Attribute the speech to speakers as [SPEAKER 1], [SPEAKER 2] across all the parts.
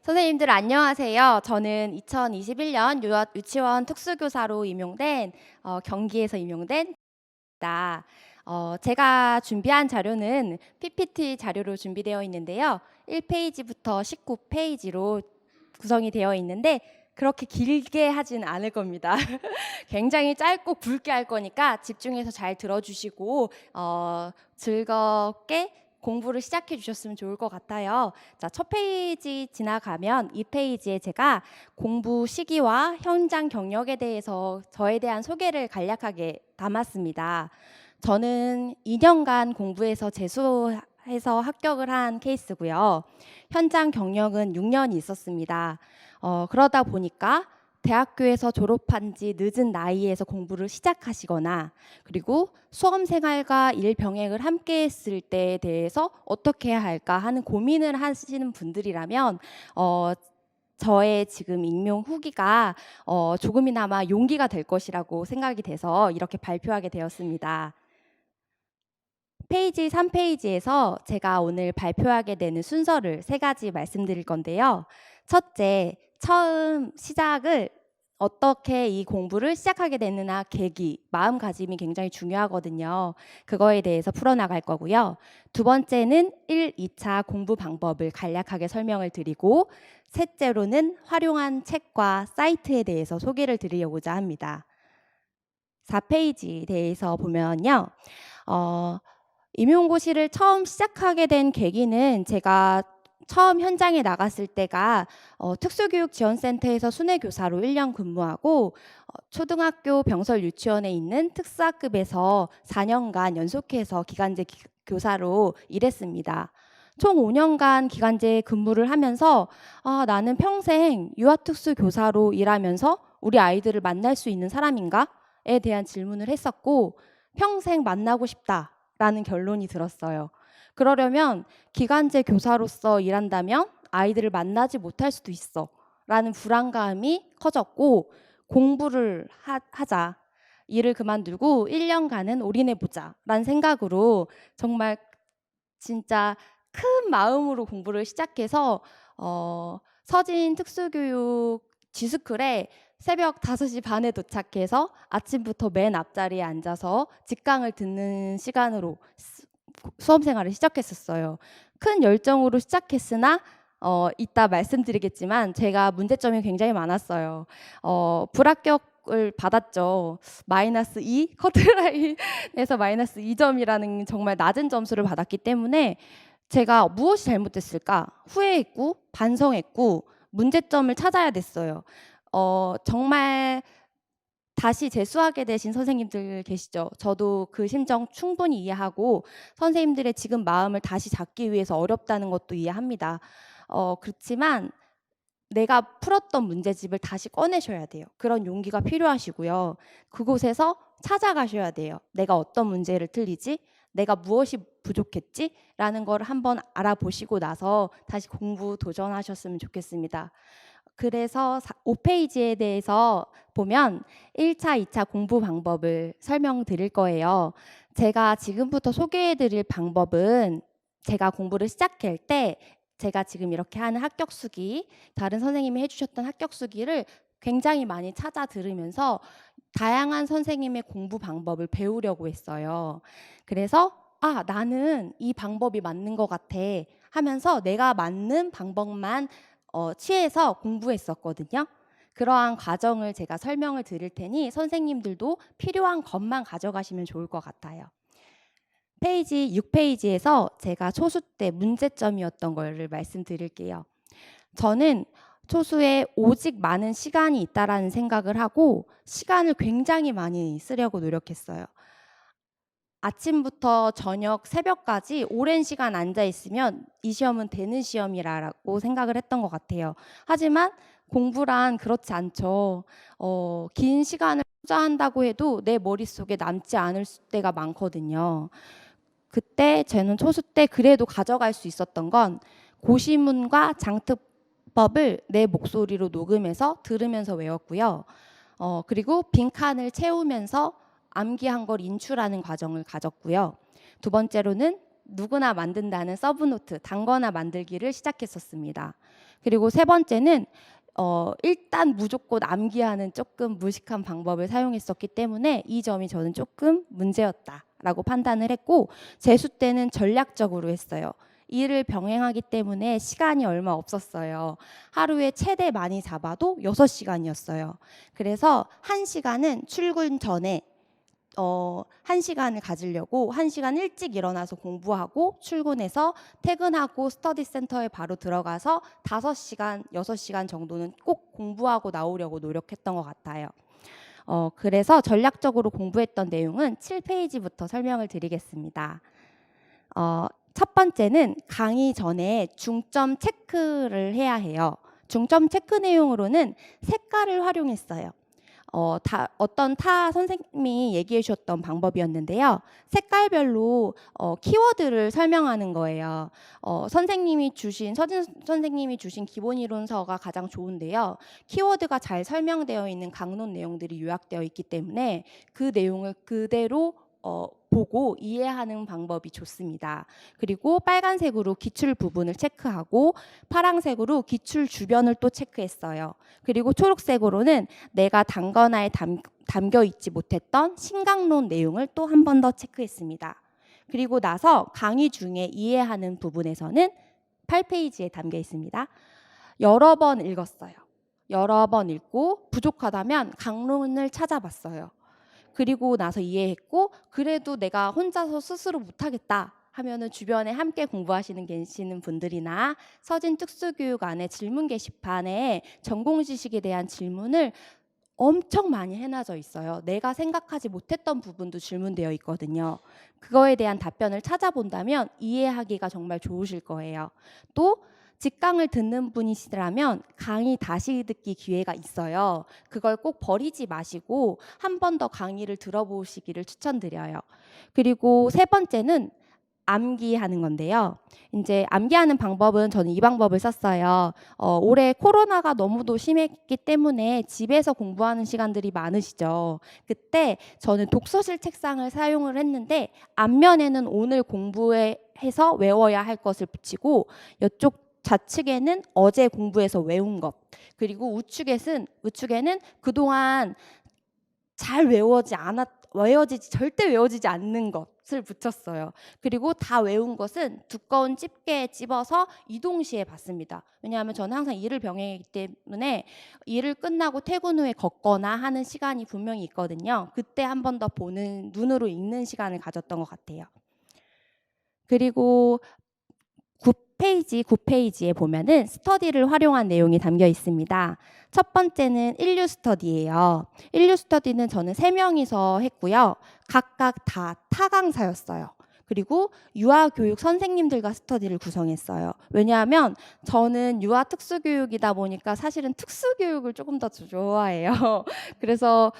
[SPEAKER 1] 선생님들 안녕하세요. 저는 2021년 유치원 특수교사로 임용된 경기에서 임용된 다. 제가 준비한 자료는 PPT 자료로 준비되어 있는데요. 1페이지부터 19페이지로 구성이 되어 있는데 그렇게 길게 하진 않을 겁니다. 굉장히 짧고 굵게 할 거니까 집중해서 잘 들어주시고 즐겁게 공부를 시작해 주셨으면 좋을 것 같아요. 자, 첫 페이지 지나가면 이 페이지에 제가 공부 시기와 현장 경력에 대해서 저에 대한 소개를 간략하게 담았습니다. 저는 2년간 공부해서 재수해서 합격을 한 케이스고요. 현장 경력은 6년이 있었습니다. 그러다 보니까 대학교에서 졸업한 지 늦은 나이에서 공부를 시작하시거나 그리고 수험 생활과 일 병행을 함께 했을 때에 대해서 어떻게 해야 할까 하는 고민을 하시는 분들이라면 저의 지금 임용 후기가 조금이나마 용기가 될 것이라고 생각이 돼서 이렇게 발표하게 되었습니다. 페이지 3페이지에서 제가 오늘 발표하게 되는 순서를 3가지 말씀드릴 건데요. 첫째, 처음 시작을 어떻게 이 공부를 시작하게 됐느냐 계기, 마음가짐이 굉장히 중요하거든요. 그거에 대해서 풀어나갈 거고요. 두 번째는 1, 2차 공부 방법을 간략하게 설명을 드리고 셋째로는 활용한 책과 사이트에 대해서 소개를 드리려고자 합니다. 4페이지 대해서 보면요. 임용고시를 처음 시작하게 된 계기는 제가 처음 현장에 나갔을 때가 특수교육지원센터에서 순회교사로 1년 근무하고 초등학교 병설 유치원에 있는 특수학급에서 4년간 연속해서 기간제 교사로 일했습니다. 총 5년간 기간제 근무를 하면서 나는 평생 유아특수교사로 일하면서 우리 아이들을 만날 수 있는 사람인가에 대한 질문을 했었고 평생 만나고 싶다라는 결론이 들었어요. 그러려면 기간제 교사로서 일한다면 아이들을 만나지 못할 수도 있어 라는 불안감이 커졌고 공부를 하자. 일을 그만두고 1년간은 올인해보자 라는 생각으로 정말 진짜 큰 마음으로 공부를 시작해서 서진 특수교육 G스쿨에 새벽 5시 반에 도착해서 아침부터 맨 앞자리에 앉아서 직강을 듣는 시간으로 수험 생활을 시작했었어요. 큰 열정으로 시작했으나 이따 말씀드리겠지만 제가 문제점이 굉장히 많았어요. 불합격을 받았죠. -2 커트라인에서 -2점이라는 정말 낮은 점수를 받았기 때문에 제가 무엇이 잘못됐을까 후회했고 반성했고 문제점을 찾아야 됐어요. 정말 다시 재수하게 되신 선생님들 계시죠? 저도 그 심정 충분히 이해하고 선생님들의 지금 마음을 다시 잡기 위해서 어렵다는 것도 이해합니다. 그렇지만 내가 풀었던 문제집을 다시 꺼내셔야 돼요. 그런 용기가 필요하시고요. 그곳에서 찾아가셔야 돼요. 내가 어떤 문제를 틀리지? 내가 무엇이 부족했지? 라는 걸 한번 알아보시고 나서 다시 공부 도전하셨으면 좋겠습니다. 그래서 5페이지에 대해서 보면 1차, 2차 공부 방법을 설명드릴 거예요. 제가 지금부터 소개해드릴 방법은 제가 공부를 시작할 때 제가 지금 이렇게 하는 합격수기, 다른 선생님이 해주셨던 합격수기를 굉장히 많이 찾아 들으면서 다양한 선생님의 공부 방법을 배우려고 했어요. 그래서 나는 이 방법이 맞는 것 같아 하면서 내가 맞는 방법만 취해서 공부했었거든요. 그러한 과정을 제가 설명을 드릴 테니 선생님들도 필요한 것만 가져가시면 좋을 것 같아요. 페이지 6페이지에서 제가 초수 때 문제점이었던 거를 말씀드릴게요. 저는 초수에 오직 많은 시간이 있다라는 생각을 하고 시간을 굉장히 많이 쓰려고 노력했어요. 아침부터 저녁 새벽까지 오랜 시간 앉아 있으면 이 시험은 되는 시험이라고 생각을 했던 것 같아요. 하지만 공부란 그렇지 않죠. 긴 시간을 투자한다고 해도 내 머릿속에 남지 않을 때가 많거든요. 그때 저는 초수 때 그래도 가져갈 수 있었던 건 고시문과 장특법을 내 목소리로 녹음해서 들으면서 외웠고요. 그리고 빈칸을 채우면서 암기한 걸 인출하는 과정을 가졌고요. 두 번째로는 누구나 만든다는 서브노트, 단거나 만들기를 시작했었습니다. 그리고 세 번째는 일단 무조건 암기하는 조금 무식한 방법을 사용했었기 때문에 이 점이 저는 조금 문제였다라고 판단을 했고, 재수 때는 전략적으로 했어요. 일을 병행하기 때문에 시간이 얼마 없었어요. 하루에 최대 많이 잡아도 6시간이었어요. 그래서 1시간은 출근 전에 1시간을 가지려고 1시간 일찍 일어나서 공부하고 출근해서 퇴근하고 스터디 센터에 바로 들어가서 5시간, 6시간 정도는 꼭 공부하고 나오려고 노력했던 것 같아요. 그래서 전략적으로 공부했던 내용은 7페이지부터 설명을 드리겠습니다. 첫 번째는 강의 전에 중점 체크를 해야 해요. 중점 체크 내용으로는 색깔을 활용했어요. 어떤 타 선생님이 얘기해 주셨던 방법이었는데요. 색깔별로 키워드를 설명하는 거예요. 서진 선생님이 주신 기본 이론서가 가장 좋은데요. 키워드가 잘 설명되어 있는 강론 내용들이 요약되어 있기 때문에 그 내용을 그대로 보고 이해하는 방법이 좋습니다. 그리고 빨간색으로 기출 부분을 체크하고 파란색으로 기출 주변을 또 체크했어요. 그리고 초록색으로는 내가 단권화에 담겨 있지 못했던 신강론 내용을 또 한 번 더 체크했습니다. 그리고 나서 강의 중에 이해하는 부분에서는 8페이지에 담겨 있습니다. 여러 번 읽었어요. 여러 번 읽고 부족하다면 강론을 찾아봤어요. 그리고 나서 이해했고, 그래도 내가 혼자서 스스로 못하겠다 하면은 주변에 함께 계시는 분들이나 서진 특수교육안의 질문 게시판에 전공 지식에 대한 질문을 엄청 많이 해놔져 있어요. 내가 생각하지 못했던 부분도 질문되어 있거든요. 그거에 대한 답변을 찾아본다면 이해하기가 정말 좋으실 거예요. 또 직강을 듣는 분이시라면 강의 다시 듣기 기회가 있어요. 그걸 꼭 버리지 마시고 한 번 더 강의를 들어보시기를 추천드려요. 그리고 세 번째는 암기하는 건데요. 이제 암기하는 방법은 저는 이 방법을 썼어요. 올해 코로나가 너무도 심했기 때문에 집에서 공부하는 시간들이 많으시죠. 그때 저는 독서실 책상을 사용을 했는데 앞면에는 오늘 공부해서 외워야 할 것을 붙이고 이쪽 좌측에는 어제 공부해서 외운 것, 그리고 우측에는 그동안 잘 절대 외워지지 않는 것을 붙였어요. 그리고 다 외운 것은 두꺼운 집게에 찝어서 이동시에 봤습니다. 왜냐하면 저는 항상 일을 병행하기 때문에 일을 끝나고 퇴근 후에 걷거나 하는 시간이 분명히 있거든요. 그때 한 번 더 보는, 눈으로 읽는 시간을 가졌던 것 같아요. 그리고 9페이지에 보면은 스터디를 활용한 내용이 담겨 있습니다. 첫 번째는 인류 스터디예요. 인류 스터디는 저는 3명이서 했고요. 각각 다 타강사였어요. 그리고 유아교육 선생님들과 스터디를 구성했어요. 왜냐하면 저는 유아 특수교육이다 보니까 사실은 특수교육을 조금 더 좋아해요. 그래서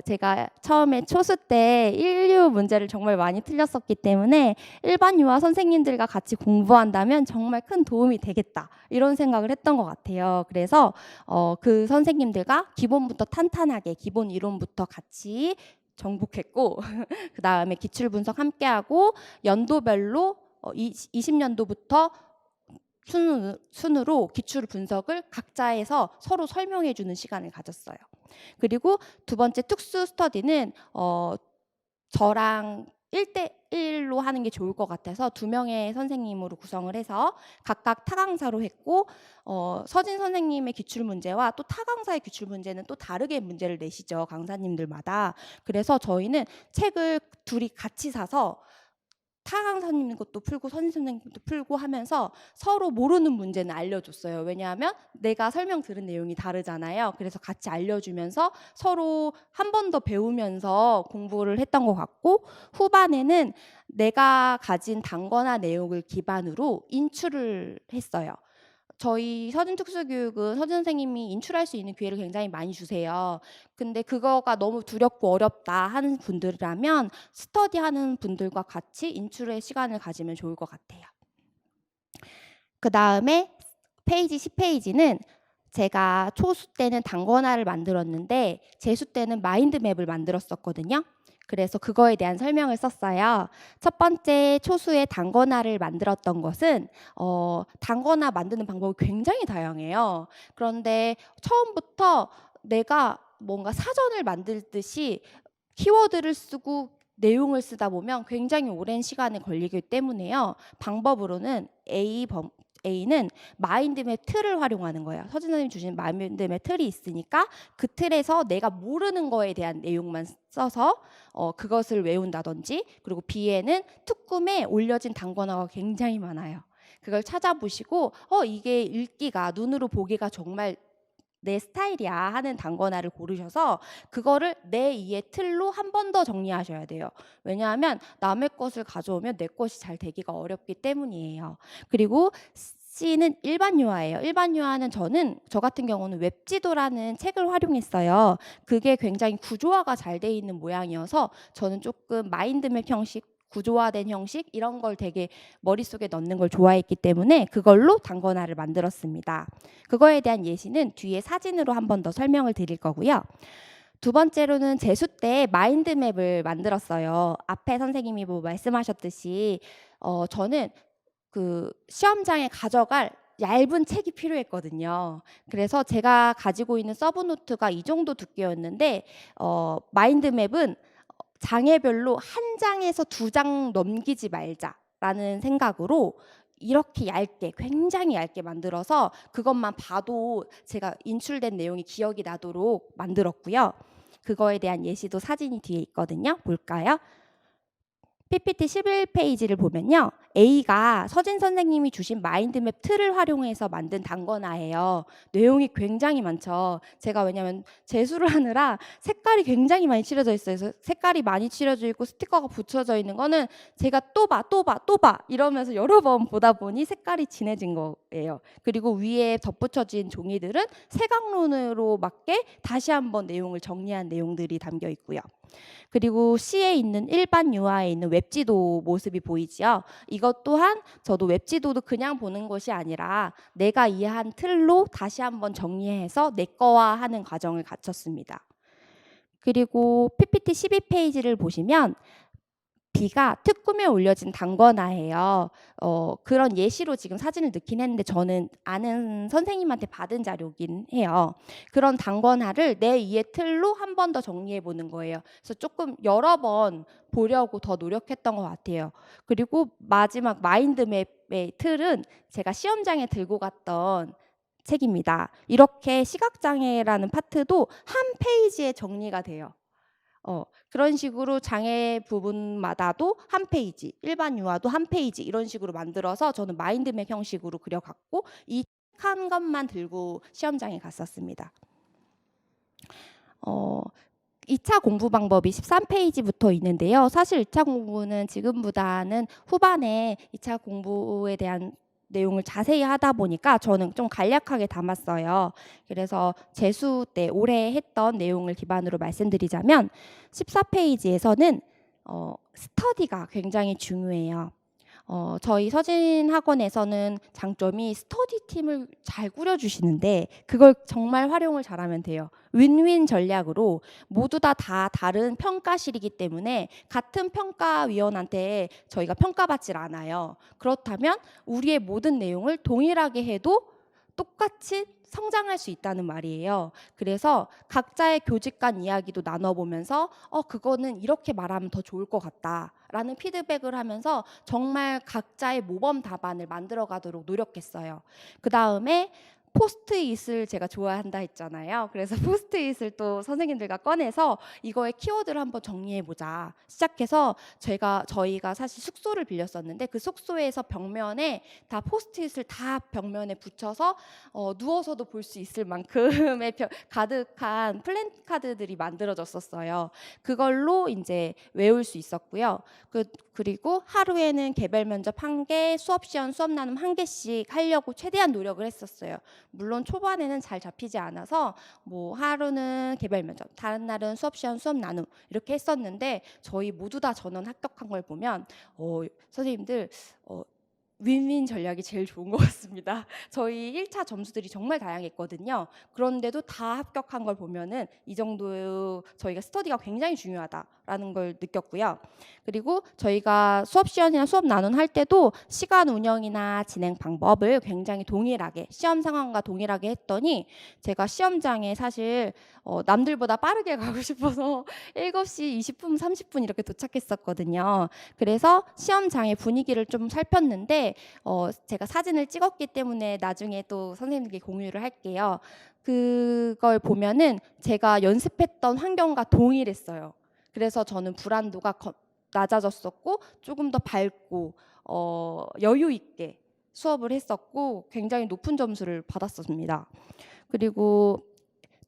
[SPEAKER 1] 제가 처음에 초수 때 인류 문제를 정말 많이 틀렸었기 때문에 일반 유아 선생님들과 같이 공부한다면 정말 큰 도움이 되겠다, 이런 생각을 했던 것 같아요. 그래서 그 선생님들과 기본부터 탄탄하게 기본 이론부터 같이 정복했고 그 다음에 기출 분석 함께하고 연도별로 20년도부터 순으로 기출 분석을 각자 해서 서로 설명해 주는 시간을 가졌어요. 그리고 두 번째 특수 스터디는 저랑 1대1로 하는 게 좋을 것 같아서 2명의 선생님으로 구성을 해서 각각 타강사로 했고, 서진 선생님의 기출 문제와 또 타강사의 기출 문제는 또 다르게 문제를 내시죠, 강사님들마다. 그래서 저희는 책을 둘이 같이 사서 타강사님 것도 풀고 선생 선생님 것도 풀고 하면서 서로 모르는 문제는 알려줬어요. 왜냐하면 내가 설명 들은 내용이 다르잖아요. 그래서 같이 알려주면서 서로 한 번 더 배우면서 공부를 했던 것 같고, 후반에는 내가 가진 단권화 내용을 기반으로 인출을 했어요. 저희 서진특수교육은 서진 선생님이 인출할 수 있는 기회를 굉장히 많이 주세요. 근데 그거가 너무 두렵고 어렵다 하는 분들이라면 스터디하는 분들과 같이 인출의 시간을 가지면 좋을 것 같아요. 그 다음에 페이지 10페이지는 제가 초수 때는 단권화를 만들었는데 재수 때는 마인드맵을 만들었었거든요. 그래서 그거에 대한 설명을 썼어요. 첫 번째 초수의 단권화를 만들었던 것은 단권화 만드는 방법이 굉장히 다양해요. 그런데 처음부터 내가 뭔가 사전을 만들듯이 키워드를 쓰고 내용을 쓰다 보면 굉장히 오랜 시간이 걸리기 때문에요. 방법으로는 A는 마인드맵 틀을 활용하는 거예요. 서진 선생님이 주신 마인드맵 틀이 있으니까 그 틀에서 내가 모르는 거에 대한 내용만 써서 그것을 외운다든지, 그리고 B에는 특꿈에 올려진 단권화가 굉장히 많아요. 그걸 찾아보시고 이게 읽기가 눈으로 보기가 정말 내 스타일이야 하는 단권화를 고르셔서 그거를 내 이해 틀로 한 번 더 정리하셔야 돼요. 왜냐하면 남의 것을 가져오면 내 것이 잘 되기가 어렵기 때문이에요. 그리고 C는 일반 유아예요. 일반 유아는 저 같은 경우는 웹지도라는 책을 활용했어요. 그게 굉장히 구조화가 잘 돼 있는 모양이어서 저는 조금 마인드맵 형식, 구조화된 형식 이런 걸 되게 머릿속에 넣는 걸 좋아했기 때문에 그걸로 단권화를 만들었습니다. 그거에 대한 예시는 뒤에 사진으로 한 번 더 설명을 드릴 거고요. 두 번째로는 재수 때 마인드맵을 만들었어요. 앞에 선생님이 뭐 말씀하셨듯이 저는 그 시험장에 가져갈 얇은 책이 필요했거든요. 그래서 제가 가지고 있는 서브노트가 이 정도 두께였는데 마인드맵은 장애별로 한 장에서 두 장 넘기지 말자라는 생각으로 이렇게 얇게, 굉장히 얇게 만들어서 그것만 봐도 제가 인출된 내용이 기억이 나도록 만들었고요. 그거에 대한 예시도 사진이 뒤에 있거든요. 볼까요? PPT 11페이지를 보면요. A가 서진 선생님이 주신 마인드맵 틀을 활용해서 만든 단권화예요. 내용이 굉장히 많죠. 제가 왜냐면 재수를 하느라 색깔이 굉장히 많이 칠해져 있어요. 그래서 색깔이 많이 칠해져 있고 스티커가 붙여져 있는 거는 제가 또 봐 이러면서 여러 번 보다 보니 색깔이 진해진 거예요. 그리고 위에 덧붙여진 종이들은 색강론으로 맞게 다시 한번 내용을 정리한 내용들이 담겨 있고요. 그리고 C에 있는 일반 유아에 있는 웹지도 모습이 보이지요. 이것 또한 저도 웹지도도 그냥 보는 것이 아니라 내가 이해한 틀로 다시 한번 정리해서 내 거화하는 과정을 거쳤습니다. 그리고 PPT 12페이지를 보시면 B가 특꿈에 올려진 단권화예요. 그런 예시로 지금 사진을 넣긴 했는데 저는 아는 선생님한테 받은 자료긴 해요. 그런 단권화를 내 이해 틀로 한 번 더 정리해 보는 거예요. 그래서 조금 여러 번 보려고 더 노력했던 것 같아요. 그리고 마지막 마인드맵의 틀은 제가 시험장에 들고 갔던 책입니다. 이렇게 시각장애라는 파트도 한 페이지에 정리가 돼요. 그런 식으로 장애 부분마다도 한 페이지, 일반 유아도 한 페이지 이런 식으로 만들어서 저는 마인드맵 형식으로 그려갔고 이 한 것만 들고 시험장에 갔었습니다. 2차 공부 방법이 13페이지부터 있는데요. 사실 2차 공부는 지금보다는 후반에 2차 공부에 대한 내용을 자세히 하다 보니까 저는 좀 간략하게 담았어요. 그래서 재수 때 올해 했던 내용을 기반으로 말씀드리자면 14페이지에서는 스터디가 굉장히 중요해요. 저희 서진학원에서는 장점이 스터디 팀을 잘 꾸려주시는데 그걸 정말 활용을 잘하면 돼요. 윈윈 전략으로 모두 다 다른 평가실이기 때문에 같은 평가위원한테 저희가 평가받질 않아요. 그렇다면 우리의 모든 내용을 동일하게 해도 똑같이 성장할 수 있다는 말이에요. 그래서 각자의 교직 간 이야기도 나눠보면서 그거는 이렇게 말하면 더 좋을 것 같다라는 피드백을 하면서 정말 각자의 모범 답안을 만들어 가도록 노력했어요. 그 다음에 포스트잇을 제가 좋아한다 했잖아요. 그래서 포스트잇을 또 선생님들과 꺼내서 이거의 키워드를 한번 정리해보자 시작해서 저희가 사실 숙소를 빌렸었는데 그 숙소에서 벽면에 다 포스트잇을 다 벽면에 붙여서 누워서도 볼 수 있을 만큼의 가득한 플랜카드들이 만들어졌었어요. 그걸로 이제 외울 수 있었고요. 그리고 하루에는 개별 면접 1개, 수업 시간 수업 나눔 1개씩 하려고 최대한 노력을 했었어요. 물론 초반에는 잘 잡히지 않아서 뭐 하루는 개별 면접, 다른 날은 수업 시간 수업 나눔 이렇게 했었는데 저희 모두 다 전원 합격한 걸 보면 선생님들 윈윈 전략이 제일 좋은 것 같습니다. 저희 1차 점수들이 정말 다양했거든요. 그런데도 다 합격한 걸 보면은 이 정도 저희가 스터디가 굉장히 중요하다라는 걸 느꼈고요. 그리고 저희가 수업 시연이나 수업 나눔 할 때도 시간 운영이나 진행 방법을 굉장히 동일하게 시험 상황과 동일하게 했더니 제가 시험장에 사실 남들보다 빠르게 가고 싶어서 7시 20분, 30분 이렇게 도착했었거든요. 그래서 시험장의 분위기를 좀 살폈는데 제가 사진을 찍었기 때문에 나중에 또 선생님께 공유를 할게요. 그걸 보면은 제가 연습했던 환경과 동일했어요. 그래서 저는 불안도가 낮아졌었고 조금 더 밝고 여유 있게 수업을 했었고 굉장히 높은 점수를 받았습니다. 그리고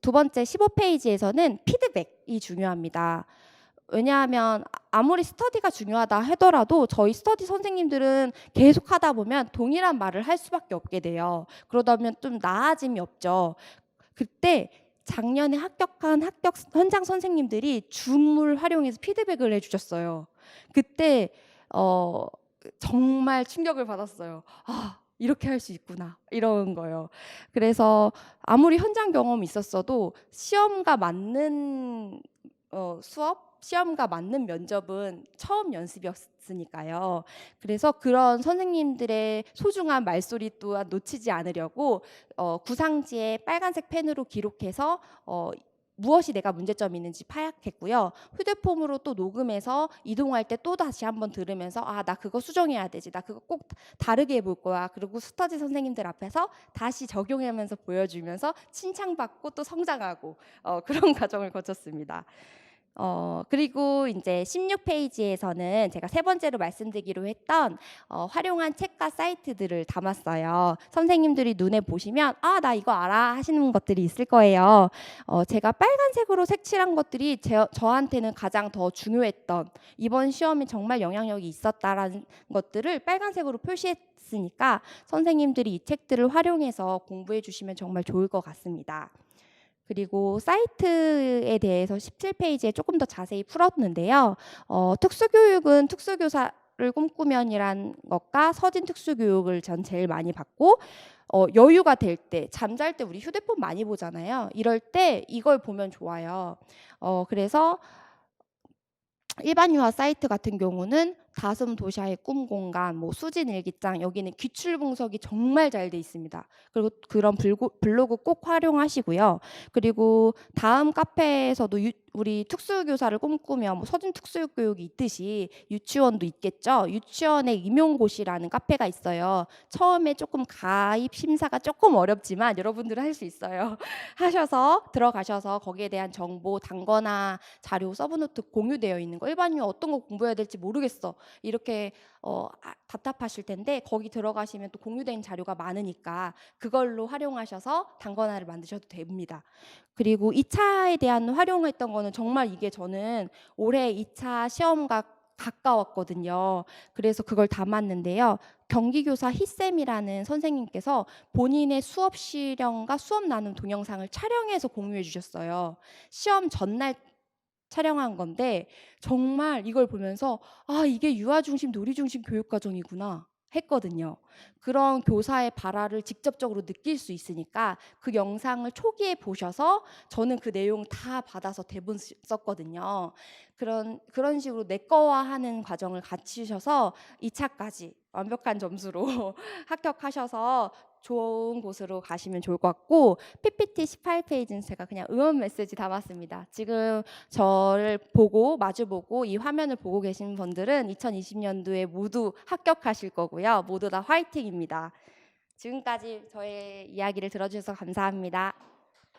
[SPEAKER 1] 두 번째 15페이지에서는 피드백이 중요합니다. 왜냐하면 아무리 스터디가 중요하다 하더라도 저희 스터디 선생님들은 계속 하다 보면 동일한 말을 할 수밖에 없게 돼요. 그러다 보면 좀 나아짐이 없죠. 그때 작년에 합격한 합격 현장 선생님들이 줌을 활용해서 피드백을 해주셨어요. 그때 정말 충격을 받았어요. 아, 이렇게 할 수 있구나 이런 거요. 그래서 아무리 현장 경험이 있었어도 시험과 맞는 수업, 시험과 맞는 면접은 처음 연습이었으니까요. 그래서 그런 선생님들의 소중한 말소리 또한 놓치지 않으려고 구상지에 빨간색 펜으로 기록해서 무엇이 내가 문제점이 있는지 파악했고요. 휴대폰으로 또 녹음해서 이동할 때 또 다시 한번 들으면서 아, 나 그거 수정해야 되지. 나 그거 꼭 다르게 해볼 거야. 그리고 스터디 선생님들 앞에서 다시 적용하면서 보여주면서 칭찬받고 또 성장하고 그런 과정을 거쳤습니다. 그리고 이제 16페이지에서는 제가 세 번째로 말씀드리기로 했던 활용한 책과 사이트들을 담았어요. 선생님들이 눈에 보시면 아, 나 이거 알아 하시는 것들이 있을 거예요. 제가 빨간색으로 색칠한 것들이 저한테는 가장 더 중요했던 이번 시험에 정말 영향력이 있었다라는 것들을 빨간색으로 표시했으니까 선생님들이 이 책들을 활용해서 공부해 주시면 정말 좋을 것 같습니다. 그리고 사이트에 대해서 17페이지에 조금 더 자세히 풀었는데요. 특수교육은 특수교사를 꿈꾸면이란 것과 서진 특수교육을 전 제일 많이 받고 여유가 될 때, 잠잘 때 우리 휴대폰 많이 보잖아요. 이럴 때 이걸 보면 좋아요. 그래서 일반 유아 사이트 같은 경우는 다솜 도시아의 꿈 공간, 뭐 수진 일기장, 여기는 기출 분석이 정말 잘 돼 있습니다. 그리고 그런 블로그 꼭 활용하시고요. 그리고 다음 카페에서도 우리 특수교사를 꿈꾸며 뭐 서진 특수교육이 있듯이 유치원도 있겠죠. 유치원의 임용고시라는 카페가 있어요. 처음에 조금 가입 심사가 조금 어렵지만 여러분들은 할 수 있어요. 하셔서 들어가셔서 거기에 대한 정보, 단거나 자료, 서브노트 공유되어 있는 거. 일반 유아 어떤 거 공부해야 될지 모르겠어. 이렇게 답답하실 텐데 거기 들어가시면 또 공유된 자료가 많으니까 그걸로 활용하셔서 단권화를 만드셔도 됩니다. 그리고 2차에 대한 활용했던 거는 정말 이게 저는 올해 2차 시험과 가까웠거든요. 그래서 그걸 담았는데요. 경기교사 희쌤이라는 선생님께서 본인의 수업 실력과 수업 나눔 동영상을 촬영해서 공유해 주셨어요. 시험 전날 촬영한 건데 정말 이걸 보면서 아, 이게 유아 중심, 놀이 중심 교육 과정이구나 했거든요. 그런 교사의 발화를 직접적으로 느낄 수 있으니까 그 영상을 초기에 보셔서 저는 그 내용 다 받아서 대본 썼거든요. 그런 식으로 내꺼화하는 과정을 갖추셔서 2차까지 완벽한 점수로 합격하셔서 좋은 곳으로 가시면 좋을 것 같고, PPT 18페이지는 제가 그냥 응원 메시지 담았습니다. 지금 저를 보고 마주보고 이 화면을 보고 계신 분들은 2020년도에 모두 합격하실 거고요. 모두 다 화이팅입니다. 지금까지 저의 이야기를 들어주셔서 감사합니다.